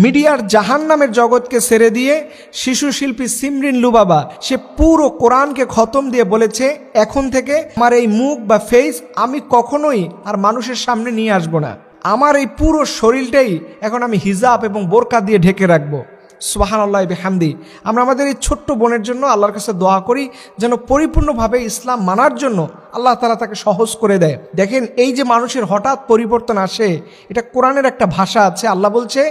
মিডিয়ার জাহান্নামের জগৎকে ছেড়ে দিয়ে শিশু শিল্পী সিমরিন লুবাবা সে পুরো কোরআনকে খতম দিয়ে বলেছে, এখন থেকে আমার এই মুখ বা ফেস আমি কখনোই আর মানুষের সামনে নিয়ে আসব না। আমার এই পুরো শরীরটাই এখন আমি হিজাব এবং বোরকা দিয়ে ঢেকে রাখবো। সুবহানাল্লাহ বিহামদি। আমরা আমাদের এই ছোট্ট বোনের জন্য আল্লাহর কাছে দোয়া করি যেন পরিপূর্ণভাবে ইসলাম মানার জন্য আল্লাহ তাআলা তাকে সহজ করে দেয়। দেখেন, এই যে মানুষের হঠাৎ পরিবর্তন আসে, এটা কোরআনের একটা ভাষা আছে। আল্লাহ বলছে,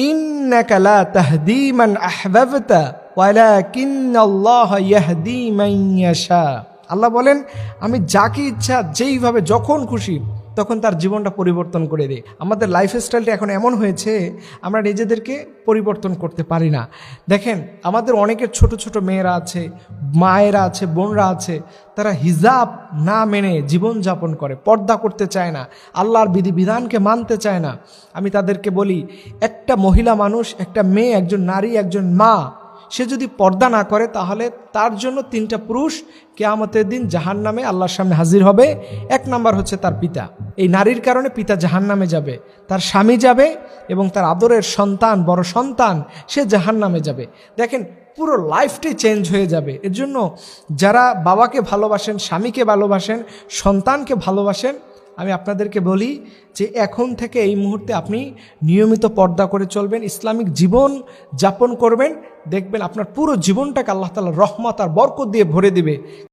ইন্নাকা লা তাহদি মান আহবাবতা ওয়ালাকিন্নাল্লাহা ইয়াহদি মান ইয়াশা। আল্লাহ বলেন, আমি যাকে ইচ্ছা যেইভাবে যখন খুশি তখন তার জীবনটা পরিবর্তন করে দেয়। আমাদের লাইফস্টাইলটা এখন এমন হয়েছে, আমরা নিজেদেরকে পরিবর্তন করতে পারি না। দেখেন, আমাদের অনেকের ছোট ছোট মেয়েরা আছে, মায়েরা আছে, বোনরা আছে, তারা হিজাব না মেনে জীবনযাপন করে, পর্দা করতে চায় না, আল্লাহর বিধিবিধানকে মানতে চায় না। আমি তাদেরকে বলি, একটা মহিলা মানুষ, একটা মেয়ে, একজন নারী, একজন মা, সে যদি পর্দা না করে তাহলে তার জন্য 3টা পুরুষ কিয়ামতের দিন জাহান্নামে আল্লাহর সামনে হাজির হবে। 1 নাম্বার হচ্ছে তার পিতা। এই নারীর কারণে পিতা জাহান্নামে যাবে, তার স্বামী যাবে এবং তার আদরের সন্তান, বড় সন্তান, সে জাহান্নামে যাবে। দেখেন, পুরো লাইফটাই চেঞ্জ হয়ে যাবে। এর জন্য যারা বাবাকে ভালোবাসেন, স্বামীকে ভালোবাসেন, সন্তানকে ভালোবাসেন, আমি আপনাদেরকে বলি যে এখন থেকে এই মুহূর্তে আপনি নিয়মিত পর্দা করে চলবেন, ইসলামিক জীবন যাপন করবেন, দেখবেন আপনার পুরো জীবনটাকে আল্লাহ তাআলা রহমত আর বরকত দিয়ে ভরে দিবে।